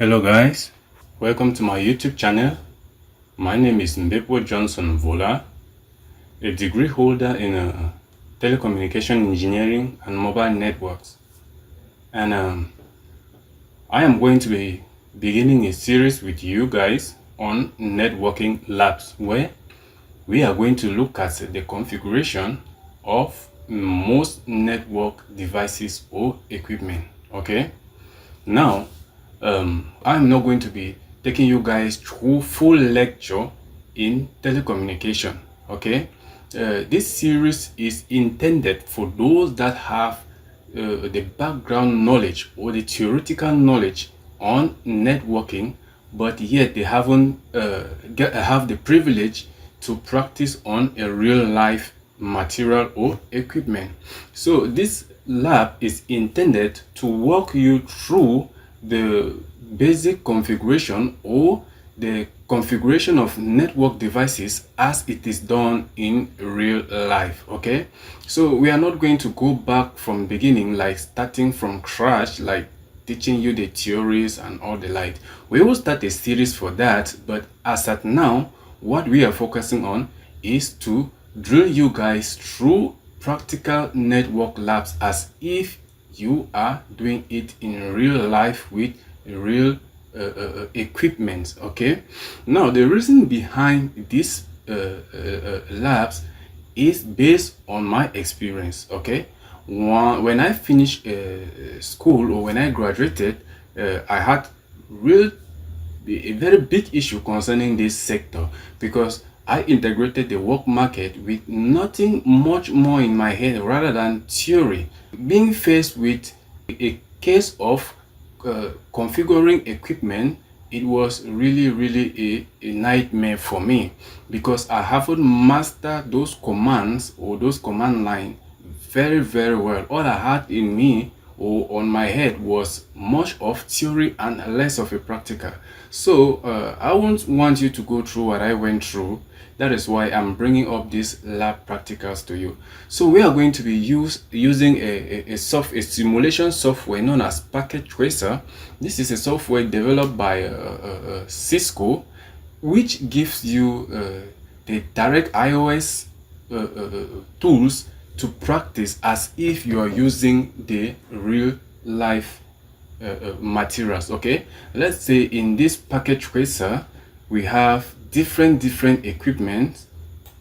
Hello guys, welcome to my YouTube channel. My name is Mbepwo Johnson Vola, a degree holder in telecommunication engineering and mobile networks. And I am going to be beginning a series with you guys on networking labs, where we are going to look at the configuration of most network devices or equipment. Okay, now I'm not going to be taking you guys through full lecture in telecommunication. Okay, this series is intended for those that have the background knowledge or the theoretical knowledge on networking, but yet they haven't have the privilege to practice on a real life material or equipment. So this lab is intended to walk you through the basic configuration or the configuration of network devices as it is done in real life. Okay, so we are not going to go back from beginning, like starting from scratch, like teaching you the theories and all the like. We will start a series for that, but as at now, what we are focusing on is to drill you guys through practical network labs as if you are doing it in real life with real equipment. Okay, now the reason behind these labs is based on my experience. Okay, when I finished school, or when I graduated, I had a very big issue concerning this sector, because I integrated the work market with nothing much more in my head rather than theory. Being faced with a case of configuring equipment, it was really a nightmare for me, because I haven't mastered those commands or those command line very well. All I had in me or on my head was much of theory and less of a practical. So I won't want you to go through what I went through. That is why I'm bringing up these lab practicals to you. So we are going to be using a simulation software known as Packet Tracer. This is a software developed by CISCO, which gives you the direct iOS tools to practice as if you are using the real life materials. Okay, let's say in this Packet Tracer we have different equipment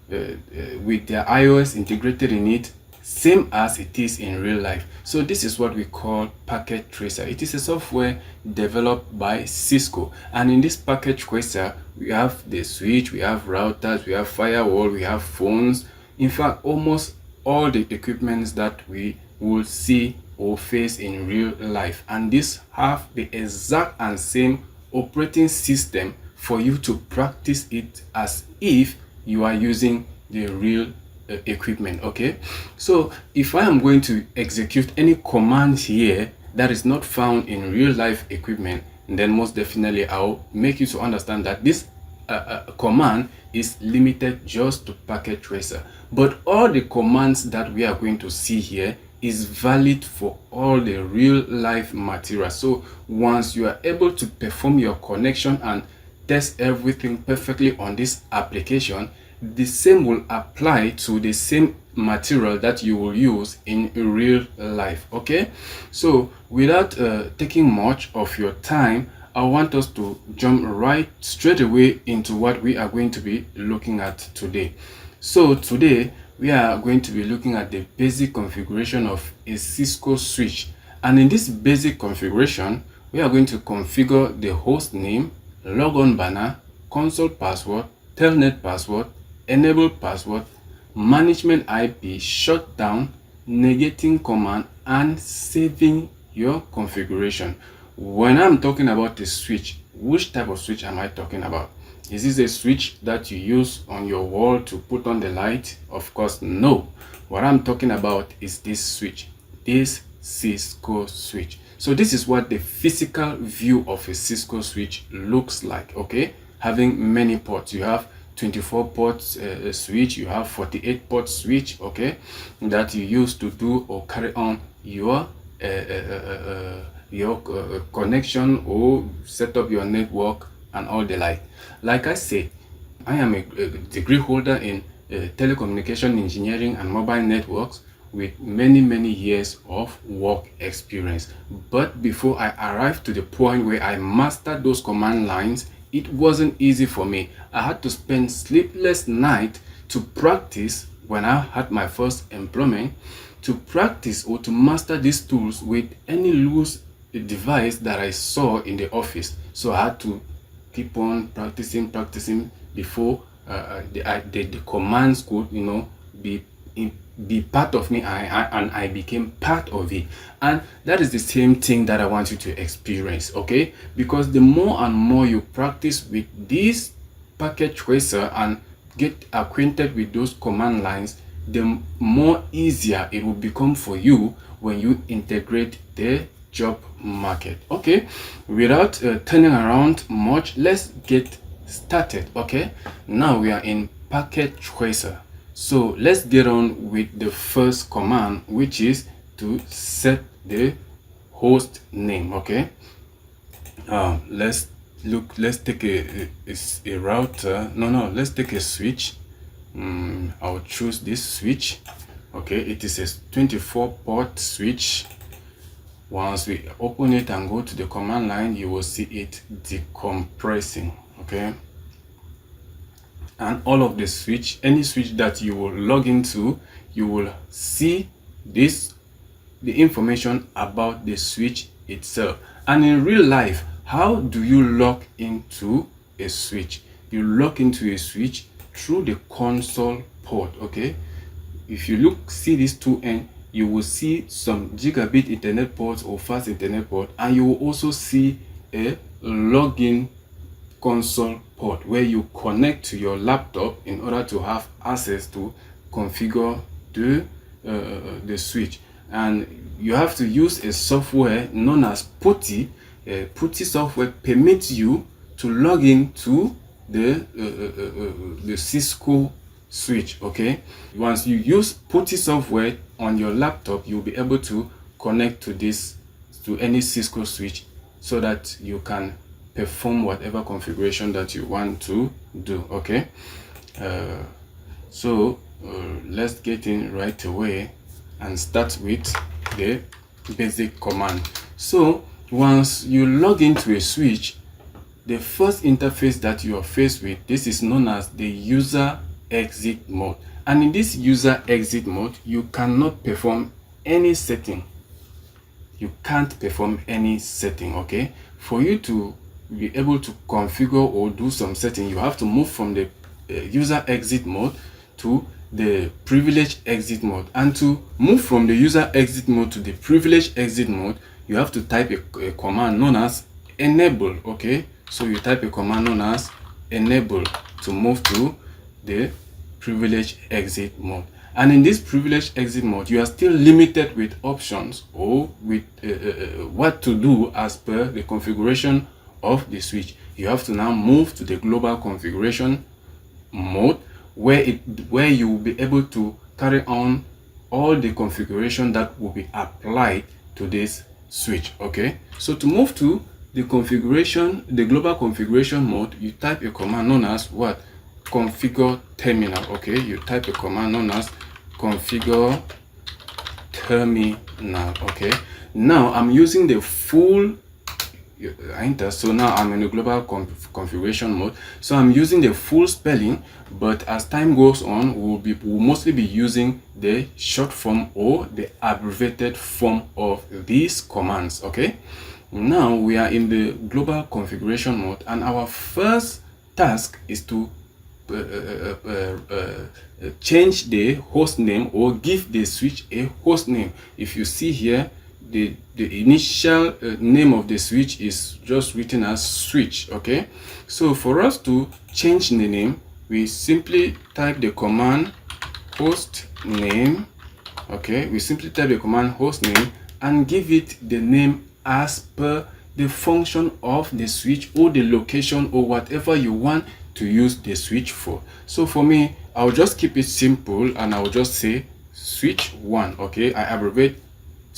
with their iOS integrated in it, same as it is in real life. So this is what we call Packet Tracer. It is a software developed by CISCO, and in this Packet Tracer we have the switch, we have routers, we have firewall, we have phones. In fact, almost all the equipments that we will see or face in real life, and these have the exact and same operating system for you to practice it as if you are using the real equipment. Okay, so if I am going to execute any command here that is not found in real life equipment, then most definitely I'll make you to understand that this command is limited just to Packet Tracer. But all the commands that we are going to see here is valid for all the real life material. So once you are able to perform your connection and test everything perfectly on this application, the same will apply to the same material that you will use in real life. Okay, so without taking much of your time, I want us to jump right straight away into what we are going to be looking at today. So today we are going to be looking at the basic configuration of a CISCO switch, and in this basic configuration we are going to configure the host name, logon banner, console password, telnet password, enable password, management IP, shutdown, negating command, and saving your configuration. When I'm talking about the switch, which type of switch am I talking about? Is this a switch that you use on your wall to put on the light? Of course, no. What I'm talking about is this switch, this CISCO switch. So this is what the physical view of a CISCO switch looks like. Okay, having many ports. You have 24 ports switch, you have 48 port switch, okay, that you use to do or carry on your your connection or set up your network and all the like I say, I am a degree holder in telecommunication engineering and mobile networks with many years of work experience. But before I arrived to the point where I mastered those command lines, it wasn't easy for me. I had to spend sleepless nights to practice when I had my first employment, to practice or to master these tools with any loose device that I saw in the office. So I had to keep on practicing before the commands could, you know, be part of me, and I became part of it. And that is the same thing that I want you to experience, okay? Because the more and more you practice with this packet tracer and get acquainted with those command lines, the more easier it will become for you when you integrate the job market. Okay, without turning around much, let's get started. Okay, now we are in packet tracer, so let's get on with the first command, which is to set the host name. Okay, let's take a router. No, let's take a switch. I'll choose this switch. Okay, it is a 24 port switch. Once we open it and go to the command line, you will see it decompressing. Okay, and all of the switch, any switch that you will log into, you will see the information about the switch itself. And in real life, how do you log into a switch? You log into a switch through the console port. Okay, if you see these two ends, you will see some gigabit internet ports or fast internet port, and you will also see a login console port where you connect to your laptop in order to have access to configure the switch. And you have to use a software known as PuTTY. PuTTY software permits you to log in to the CISCO Switch. Okay, once you use PuTTY software on your laptop, you'll be able to connect to any CISCO switch so that you can perform whatever configuration that you want to do. Okay, so let's get in right away and start with the basic command. So once you log into a switch, the first interface that you are faced with, this is known as the user exit mode. And in this user exit mode, you cannot perform any setting. You can't perform any setting. Okay, for you to be able to configure or do some setting, you have to move from the user exit mode to the privilege exit mode. And to move from the user exit mode to the privilege exit mode, you have to type a command known as enable. Okay, so you type a command known as enable to move to the privilege exit mode. And in this privilege exit mode, you are still limited with options or with what to do as per the configuration of the switch. You have to now move to the global configuration mode, where you will be able to carry on all the configuration that will be applied to this switch. Okay, so to move to the global configuration mode, you type a command known as what? Configure terminal. Okay, you type a command known as configure terminal. Okay, now I'm using the full enter. So now I'm in the global configuration mode, so I'm using the full spelling, but as time goes on, we'll mostly be using the short form or the abbreviated form of these commands. Okay, now we are in the global configuration mode, and our first task is to change the host name or give the switch a host name. If you see here, the initial name of the switch is just written as switch. Okay, so for us to change the name, we simply type the command host name. Okay, we simply type the command host name and give it the name as per the function of the switch or the location or whatever you want to use the switch for. So for me, I'll just keep it simple and I'll just say switch 1. Okay, I abbreviate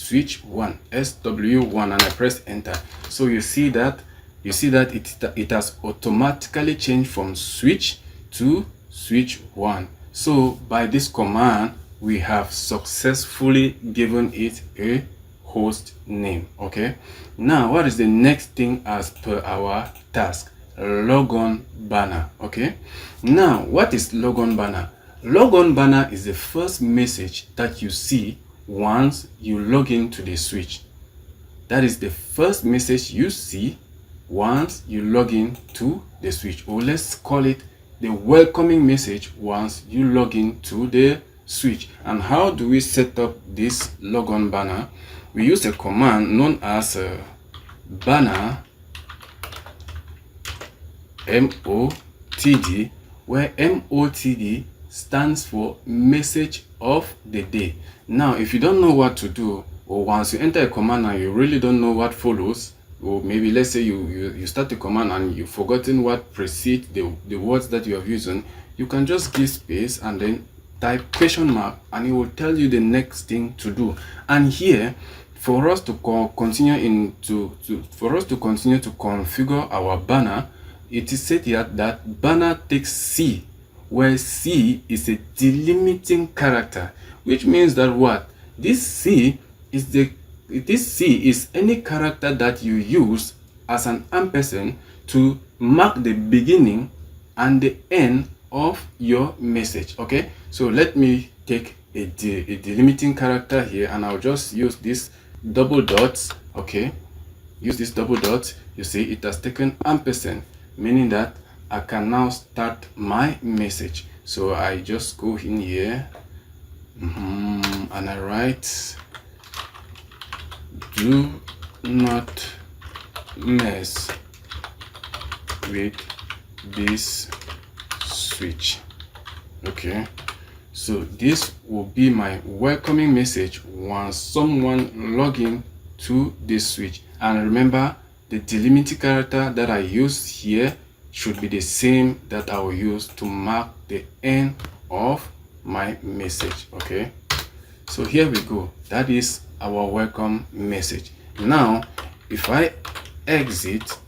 switch 1, SW1, and I press enter. So you see that it has automatically changed from switch to switch 1. So by this command, we have successfully given it a host name. Okay, now what is the next thing as per our task? Logon banner. Okay, now what is logon banner? Logon banner is the first message that you see once you log into the switch. That is the first message you see once you log in to the switch, or let's call it the welcoming message once you log in to the switch. And how do we set up this logon banner? We use a command known as banner MOTD, where MOTD stands for message of the day. Now, if you don't know what to do, or once you enter a command and you really don't know what follows, or maybe let's say you start the command and you've forgotten what precedes the words that you have using, you can just give space and then type question mark, and it will tell you the next thing to do. And here, for us to continue to configure our banner, it is said here that banner takes C, where C is a delimiting character, which means that what this C is any character that you use as an ampersand to mark the beginning and the end of your message. Okay, so let me take a delimiting character here, and I'll just use this double dots. Okay, use this double dot. You see it has taken ampersand, meaning that I can now start my message. So I just go in here and I write, do not mess with this switch. Okay, so this will be my welcoming message once someone log in to this switch. And remember, the delimiting character that I use here should be the same that I will use to mark the end of my message. Okay, so here we go. That is our welcome message. Now if I exit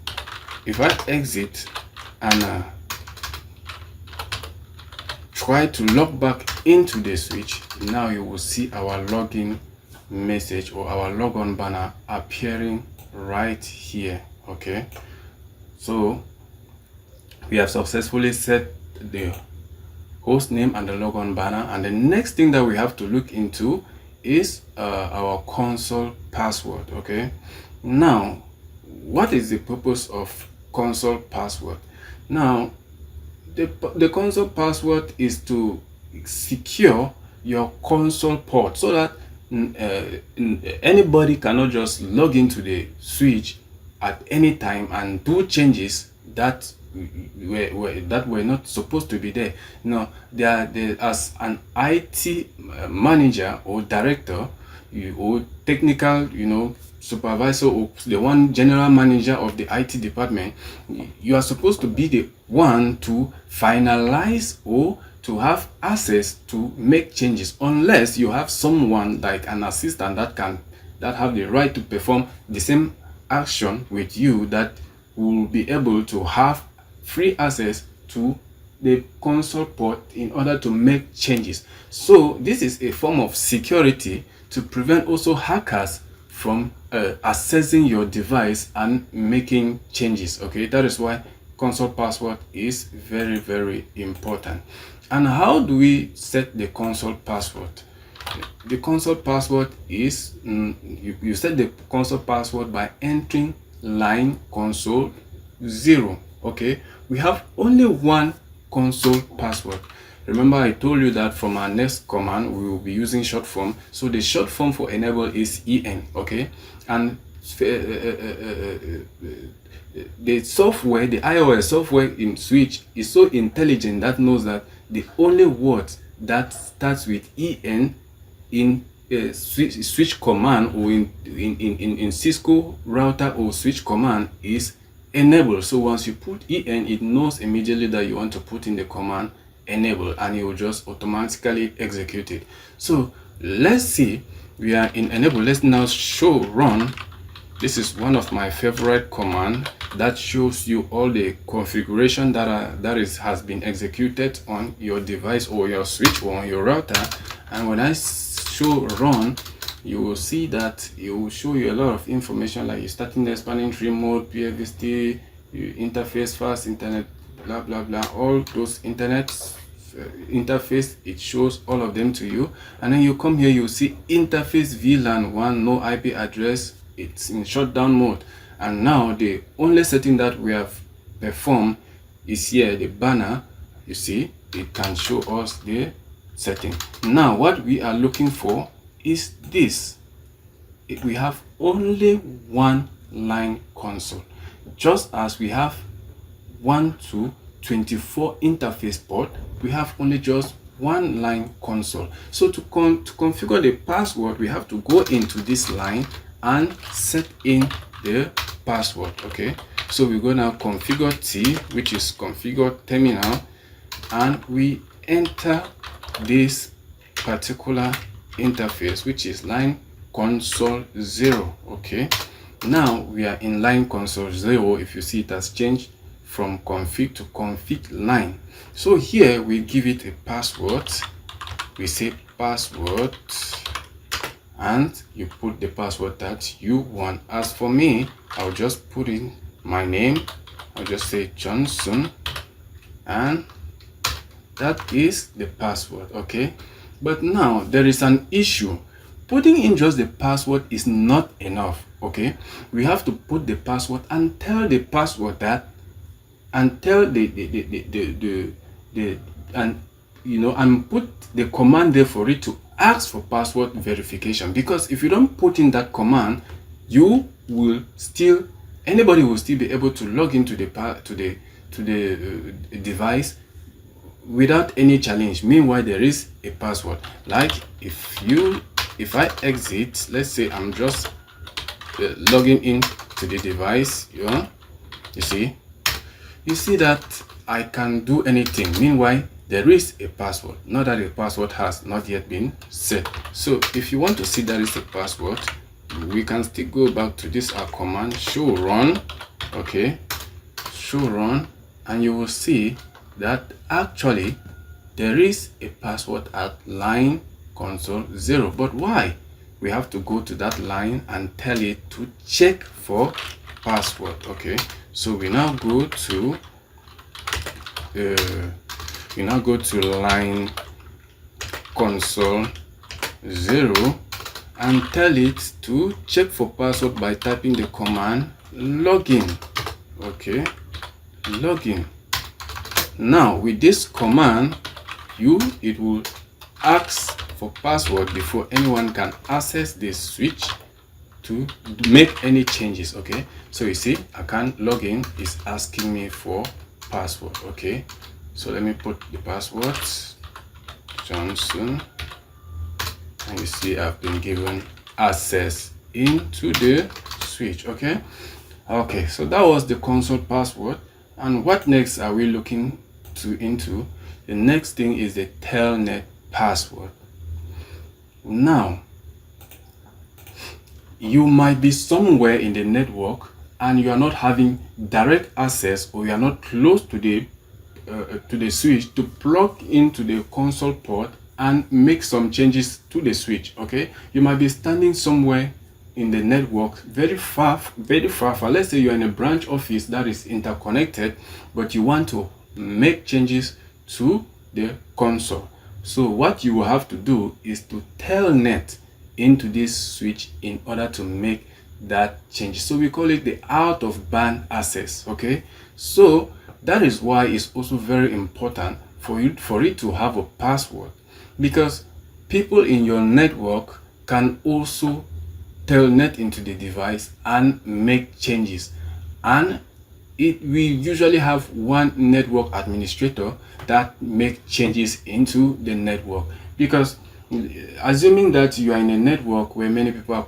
and try to log back into the switch, now you will see our login message or our logon banner appearing right here. Okay, so we have successfully set the host name and the logon banner, and the next thing that we have to look into is our console password. Okay, now what is the purpose of console password? Now the console password is to secure your console port so that anybody cannot just log into the switch at any time and do changes that were not supposed to be there. No, as an IT manager or director, or technical, supervisor, or the one general manager of the IT department, you are supposed to be the one to finalize or to have access to make changes, unless you have someone like an assistant that have the right to perform the same action with you, that will be able to have free access to the console port in order to make changes. So this is a form of security to prevent also hackers from accessing your device and making changes. Okay, that is why console password is very, very important. And how do we set the console password? The console password is you set the console password by entering line console 0. Okay, we have only one console password. Remember, I told you that from our next command we will be using short form. So the short form for enable is en. Okay, and the software, the iOS software in Switch is so intelligent that knows that the only word that starts with en in switch command, or in Cisco router or switch command, is enable. So once you put en, it knows immediately that you want to put in the command enable, and it will just automatically execute it. So let's see, we are in enable. Let's now show run. This is one of my favorite command that shows you all the configuration that has been executed on your device or your switch or on your router. And when I show run, you will see that it will show you a lot of information, like you starting the expanding tree mode, PFST, interface, fast internet, blah blah blah, all those internet interface. It shows all of them to you. And then you come here, you see interface VLAN 1, no IP address, it's in shutdown mode. And now the only setting that we have performed is here, the banner. You see, it can show us the setting. Now what we are looking for is this. We have only one line console, just as we have 1 to 24 interface port. We have only just one line console. So to configure the password, we have to go into this line and set in the password. Okay, so we're going to configure T, which is configure terminal, and we enter this particular interface, which is line console 0. Okay, now we are in line console 0. If you see, it has changed from config to config line. So here we give it a password. We say password, and you put the password that you want. As for me, I'll just put in my name. I'll just say Johnson, and that is the password. Okay, but now there is an issue. Putting in just the password is not enough. Okay, we have to put the password and tell the password that, and tell and put the command there for it to ask for password verification. Because if you don't put in that command, anybody will still be able to log into the device without any challenge. Meanwhile, there is a password. Like if I exit, let's say I'm just logging in to the device, you see that I can do anything. Meanwhile, there is a password. Not that the password has not yet been set. So if you want to see that is a password, we can still go back to this command, show run. Okay, show run, and you will see that actually there is a password at line console 0. But why? We have to go to that line and tell it to check for password. Okay, so we now go to line console 0 and tell it to check for password by typing the command login. Okay, login. Now with this command, it will ask for password before anyone can access this switch to make any changes. Okay, so you see, I can't log in, is asking me for password. Okay, so let me put the password Johnson, and you see I've been given access into the switch. Okay, so that was the console password. And what next are we looking into? The next thing is the telnet password. Now you might be somewhere in the network and you are not having direct access, or you are not close to the switch to plug into the console port and make some changes to the switch. Okay, you might be standing somewhere in the network very far. Let's say you're in a branch office that is interconnected, but you want to make changes to the console. So what you will have to do is to telnet into this switch in order to make that change. So we call it the out of band access. Okay, so that is why it's also very important for it to have a password, because people in your network can also telnet into the device and make changes. And we usually have one network administrator that make changes into the network, because assuming that you are in a network where many people are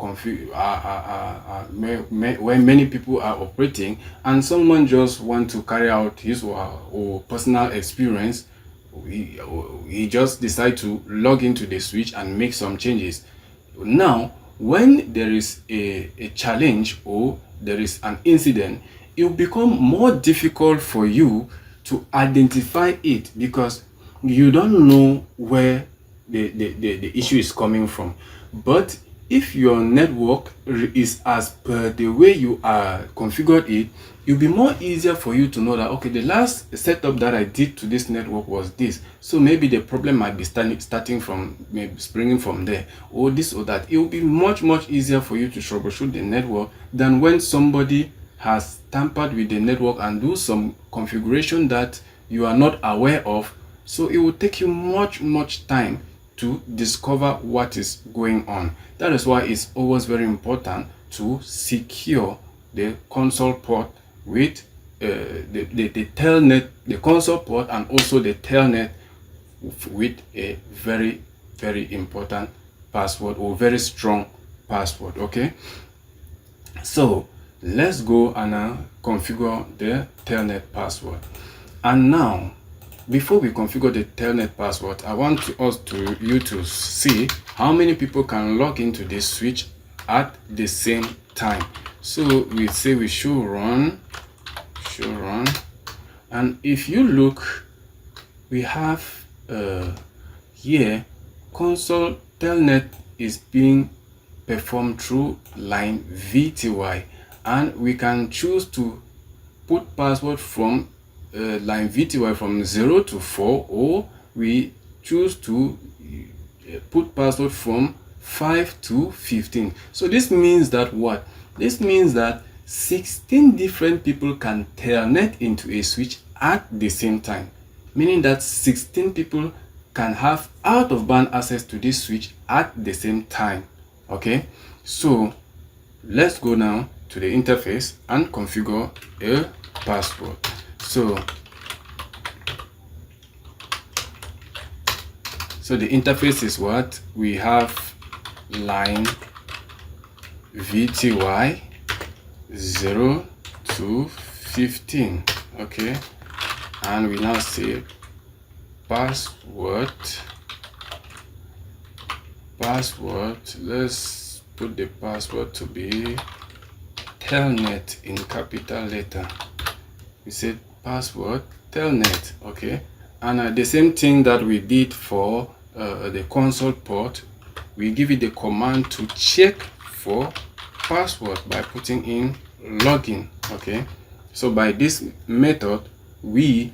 where many people are operating, and someone just want to carry out his or her personal experience he just decide to log into the switch and make some changes. Now, when there is a challenge or there is an incident, it will become more difficult for you to identify it because you don't know where the issue is coming from. But if your network is as per the way you are configured it, it'll be more easier for you to know that, okay, the last setup that I did to this network was this, so maybe the problem might be starting from, maybe springing from there, or this or that. It will be much easier for you to troubleshoot the network than when somebody has tampered with the network and do some configuration that you are not aware of. So it will take you much time to discover what is going on. That is why it's always very important to secure the console port with the telnet, the console port, and also the telnet with a very important password or very strong password. Okay, so let's go and configure the telnet password. And now, before we configure the telnet password, I want you to see how many people can log into this switch at the same time. So we say we should run, and if you look, we have here console telnet is being performed through line VTY, and we can choose to put password from line VTY from 0 to 4, or we choose to put password from 5 to 15. So this means that what? This means that 16 different people can telnet into a switch at the same time, meaning that 16 people can have out of band access to this switch at the same time. Okay, so let's go now to the interface and configure a password. So the interface is what we have: line VTY 0 to 15. Okay, and we now say password. Let's put the password to be telnet in capital letter. We said password telnet. Okay, and the same thing that we did for the console port, we give it the command to check for password by putting in login. Okay, so by this method we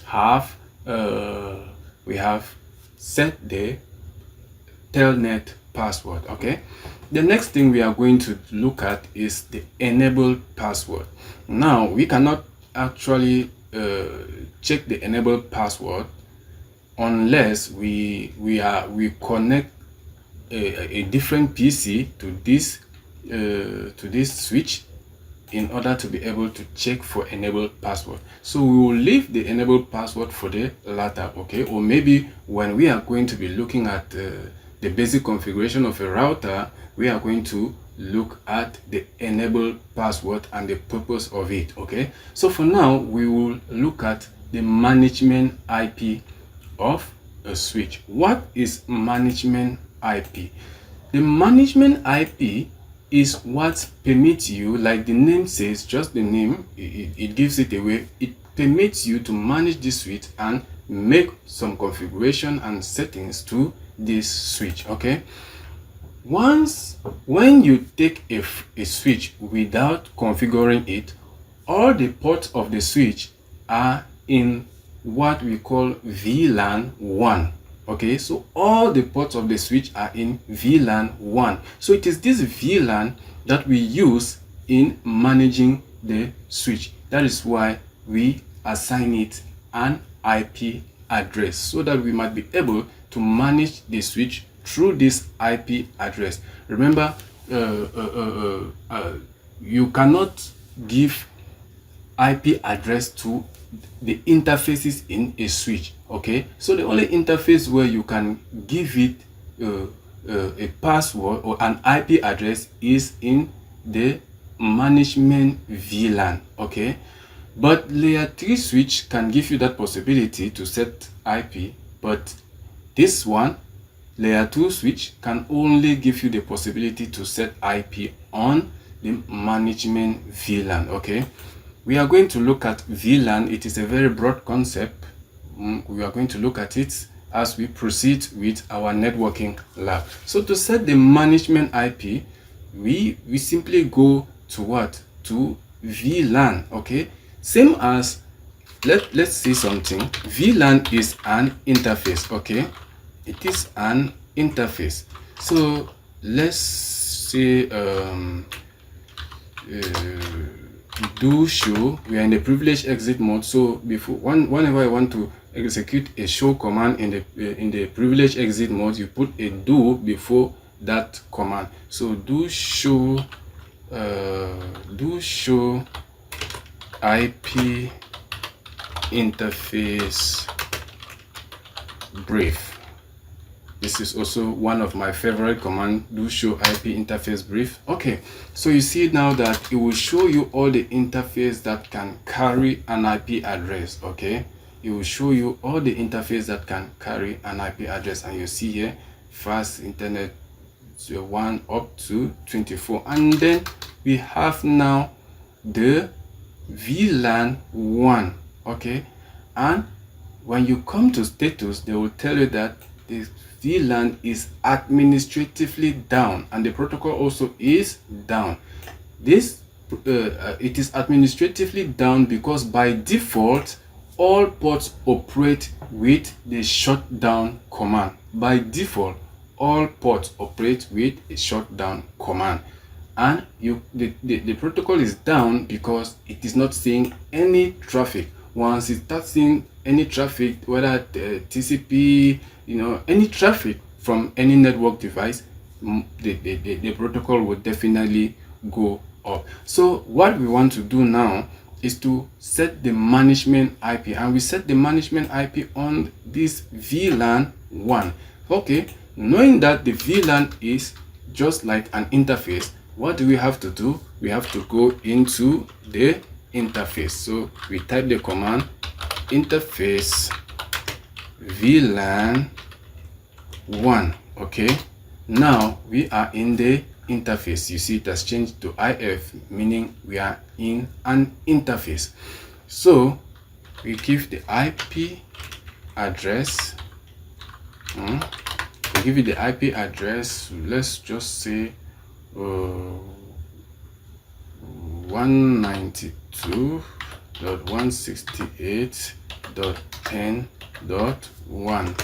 have set the telnet password. Okay, the next thing we are going to look at is the enable password. Now we cannot actually check the enable password unless we connect a different PC to this switch in order to be able to check for enable password. So we will leave the enable password for the latter. Okay, or maybe when we are going to be looking at the basic configuration of a router, we are going to look at the enable password and the purpose of it. Okay, so for now we will look at the management IP of a switch. What is management IP? The management IP is what permits you, like the name says, just the name, it gives it away. It permits you to manage the switch and make some configuration and settings to this switch. Okay, when you take a switch without configuring it, all the ports of the switch are in what we call VLAN 1. Okay, so all the ports of the switch are in VLAN 1. So it is this VLAN that we use in managing the switch. That is why we assign it an IP address, so that we might be able to manage the switch through this IP address. Remember, you cannot give IP address to the interfaces in a switch. Okay, so the only interface where you can give it a password or an IP address is in the management VLAN. Okay, But layer 3 switch can give you that possibility to set IP, but this one, layer 2 switch, can only give you the possibility to set IP on the management VLAN. Okay, we are going to look at VLAN. It is a very broad concept. We are going to look at it as we proceed with our networking lab. So to set the management IP, we simply go to what? To VLAN. Okay, same as let's see something. VLAN is an interface. Okay, it is an interface. So let's say do show. We are in the privilege exit mode. So whenever I want to execute a show command in the privilege exit mode, you put a do before that command. So do show IP interface brief. This is also one of my favorite commands, do show IP interface brief. Okay, so you see now that it will show you all the interface that can carry an IP address. Okay, it will show you all the interface that can carry an IP address, and you see here fast internet 1 up to 24, and then we have now the VLAN 1. Okay, and when you come to status, they will tell you that the VLAN is administratively down, and the protocol also is down. This it is administratively down because by default all ports operate with the shutdown command. By default all ports operate with a shutdown command, and the protocol is down because it is not seeing any traffic. Once it starts seeing any traffic, whether TCP, any traffic from any network device, the protocol will definitely go up. So what we want to do now is to set the management IP, and we set the management IP on this VLAN 1. Okay, knowing that the VLAN is just like an interface, what do we have to do? We have to go into the interface. So we type the command interface VLAN 1. Okay, now we are in the interface. You see it has changed to IF, meaning we are in an interface. So we give the IP address. We give you the IP address. Let's just say 192.168.10.1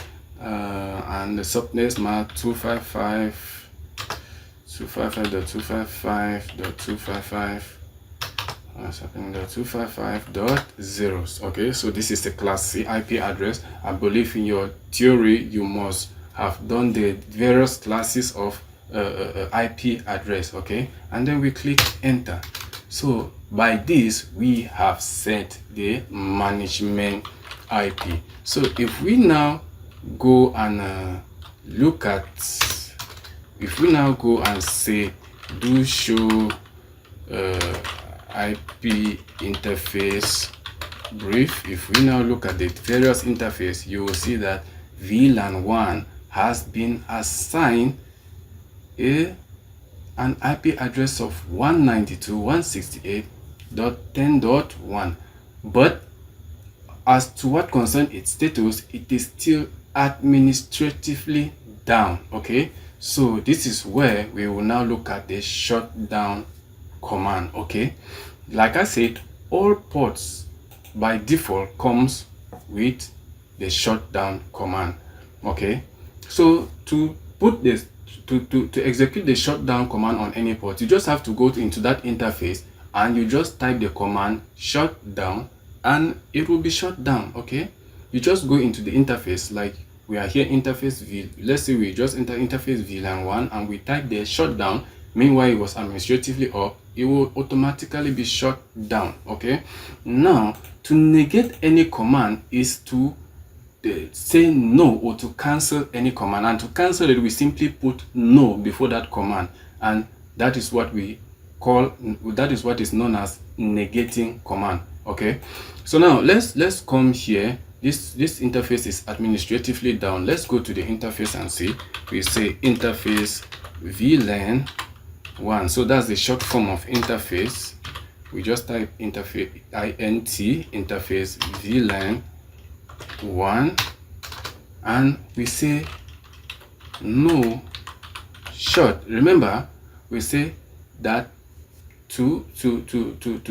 and the subnet map 255.255.255.255.0. Okay, so this is the class C IP address. I believe in your theory you must have done the various classes of IP address. Okay, and then we click enter. So by this we have set the management IP. So if we now go and look at, if we now go and say do show IP interface brief, if we now look at the various interface, you will see that VLAN 1 has been assigned an IP address of 192.168.10.1, but as to what concerns its status, it is still administratively down. Okay, so this is where we will now look at the shutdown command. Okay, like I said, all ports by default comes with the shutdown command. Okay, so to put this to execute the shutdown command on any port, you just have to go into that interface and you just type the command shutdown and it will be shut down. Okay, you just go into the interface, like we are here interface v, let's say we just enter interface VLAN 1 and we type the shutdown. Meanwhile it was administratively up, it will automatically be shut down. Okay, now to negate any command is to say no or to cancel any command, and to cancel it we simply put no before that command, and that is what we call, that is what is known as negating command. Okay, so now let's come here. This interface is administratively down. Let's go to the interface and see. We say interface VLAN 1. So that's the short form of interface. We just type interface int interface VLAN 1, and we say no shut. Remember, we say that to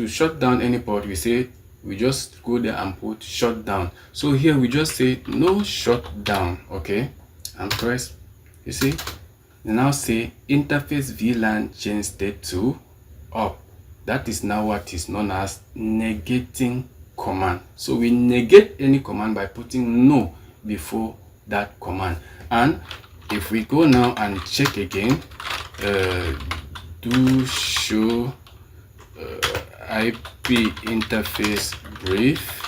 shut down any port, we just go there and put shut down. So here we just say no shut down. Okay, and press, you see, now say interface VLAN change state to up. That is now what is known as negating command. So we negate any command by putting no before that command. And if we go now and check again, do show IP interface brief,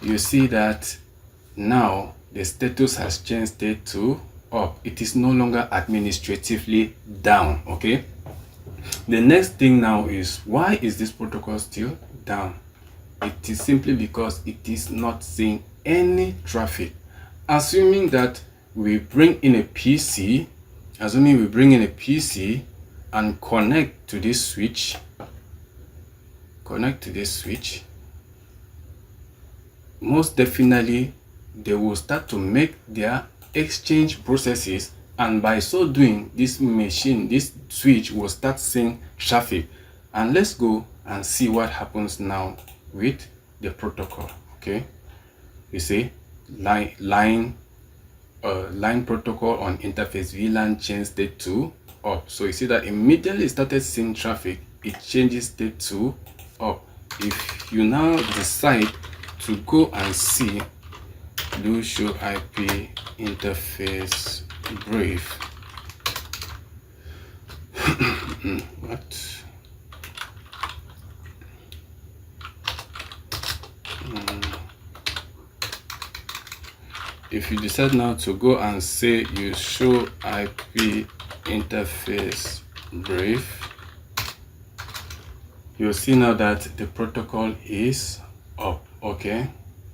you see that now the status has changed state to up. It is no longer administratively down. Okay, the next thing now is, why is this protocol still down? It is simply because it is not seeing any traffic. Assuming that we bring in a PC, and connect to this switch, most definitely they will start to make their exchange processes, and by so doing, this switch will start seeing traffic. And let's go and see what happens now with the protocol. Okay, you see line protocol on interface VLAN change state to up. So you see that immediately it started seeing traffic, it changes state to up. If you now decide to go and see do show IP interface brief, what? If you decide now to go and say you show IP interface brief, you'll see now that the protocol is up. Okay,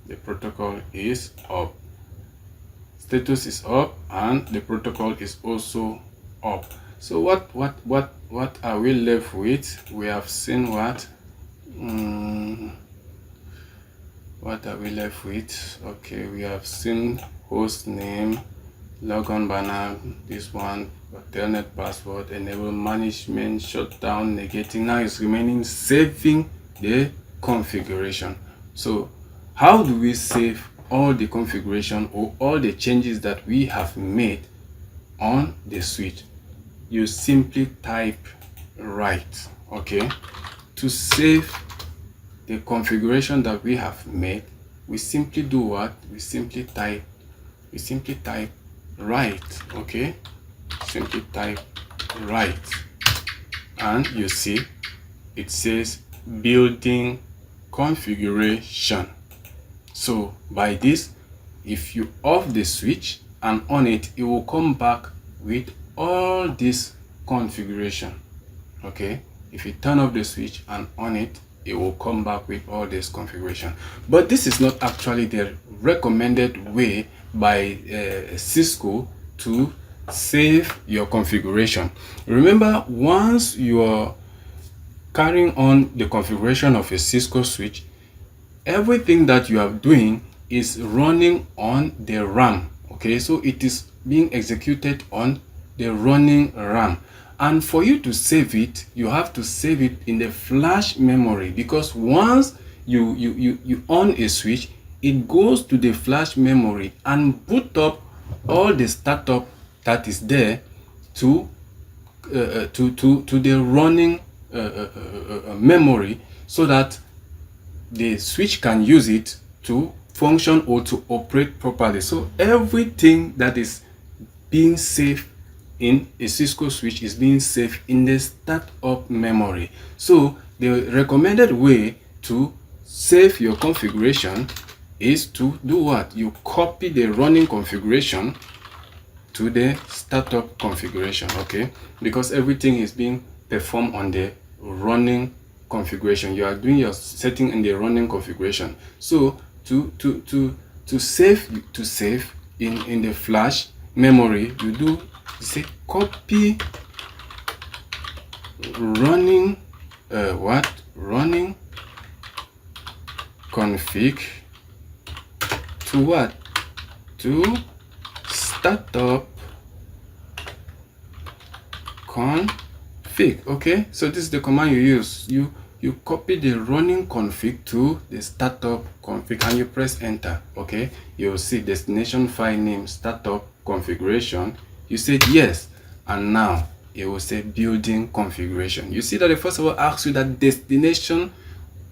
the protocol is up, status is up, and the protocol is also up. So what are we left with? We have seen what are we left with? Okay, we have seen host name, logon banner, this one, telnet password, enable management, shutdown, negating. Now it's remaining saving the configuration. So how do we save all the configuration or all the changes that we have made on the switch? You simply type write. Okay, to save the configuration that we have made, we simply do what? We simply type write. Okay, simply type write, and you see it says building configuration. So by this, if you off the switch and on it, it will come back with all this configuration. Okay, if you turn off the switch and on it, it will come back with all this configuration. But this is not actually the recommended way by Cisco to save your configuration. Remember, once you are carrying on the configuration of a Cisco switch, everything that you are doing is running on the RAM. Okay, so it is being executed on the running RAM. And for you to save it, you have to save it in the flash memory, because once you on a switch, it goes to the flash memory and boot up all the startup that is there to the running memory, so that the switch can use it to function or to operate properly. So everything that is being saved in a Cisco switch is being saved in the startup memory. So the recommended way to save your configuration is to do what? You copy the running configuration to the startup configuration. Okay, because everything is being performed on the running configuration. You are doing your setting in the running configuration. So to save in the flash memory, you say copy running running config to what? To startup config. Okay, so this is the command you use. You copy the running config to the startup config and you press enter. Okay, you'll see destination file name startup configuration. You said yes, and now it will say building configuration. You see that it first of all asks you that destination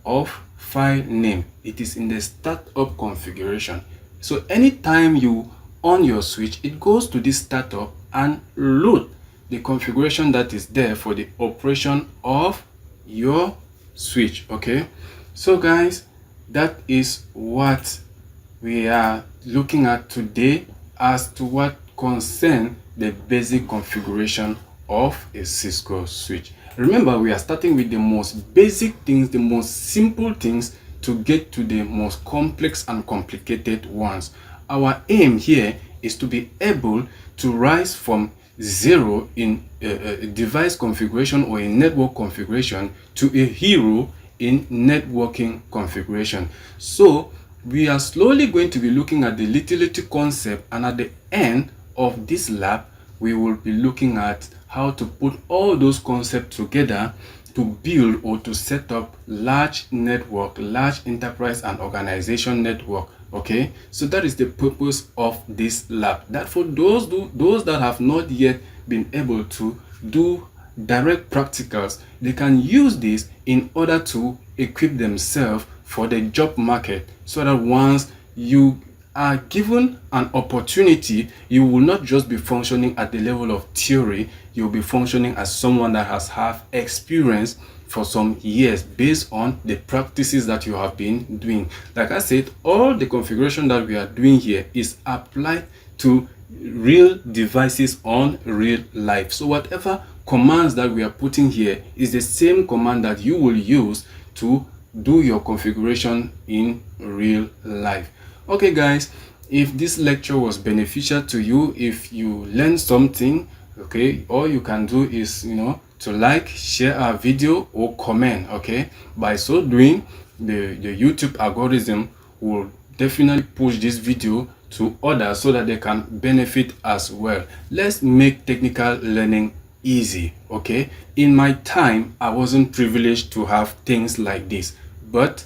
of file name. It is in the startup configuration. So anytime you on your switch, it goes to this startup and load the configuration that is there for the operation of your switch. Okay, so guys, that is what we are looking at today as to what concern the basic configuration of a Cisco switch. Remember, we are starting with the most basic things, the most simple things, to get to the most complex and complicated ones. Our aim here is to be able to rise from zero in a device configuration or a network configuration to a hero in networking configuration. So we are slowly going to be looking at the little concept, and at the end of this lab we will be looking at how to put all those concepts together to build or to set up large network, large enterprise and organization network. Okay, so that is the purpose of this lab, that for those that have not yet been able to do direct practicals, they can use this in order to equip themselves for the job market, so that once you are given an opportunity, you will not just be functioning at the level of theory, you'll be functioning as someone that has had experience for some years based on the practices that you have been doing. Like I said, all the configuration that we are doing here is applied to real devices on real life. So whatever commands that we are putting here is the same command that you will use to do your configuration in real life. Okay guys, if this lecture was beneficial to you, if you learned something, okay, all you can do is, to like, share our video or comment. Okay, by so doing, the YouTube algorithm will definitely push this video to others so that they can benefit as well. Let's make technical learning easy. Okay, in my time I wasn't privileged to have things like this, but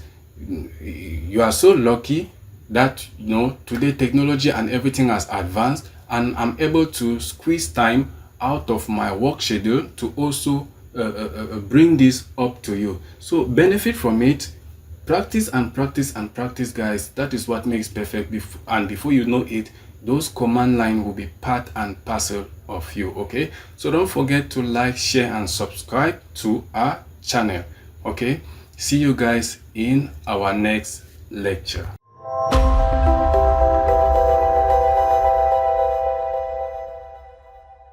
you are so lucky that today technology and everything has advanced, and I'm able to squeeze time out of my work schedule to also bring this up to you. So benefit from it. Practice and practice and practice, guys. That is what makes perfect. And before you know it, those command line will be part and parcel of you. Okay, so don't forget to like, share and subscribe to our channel. Okay, see you guys in our next lecture.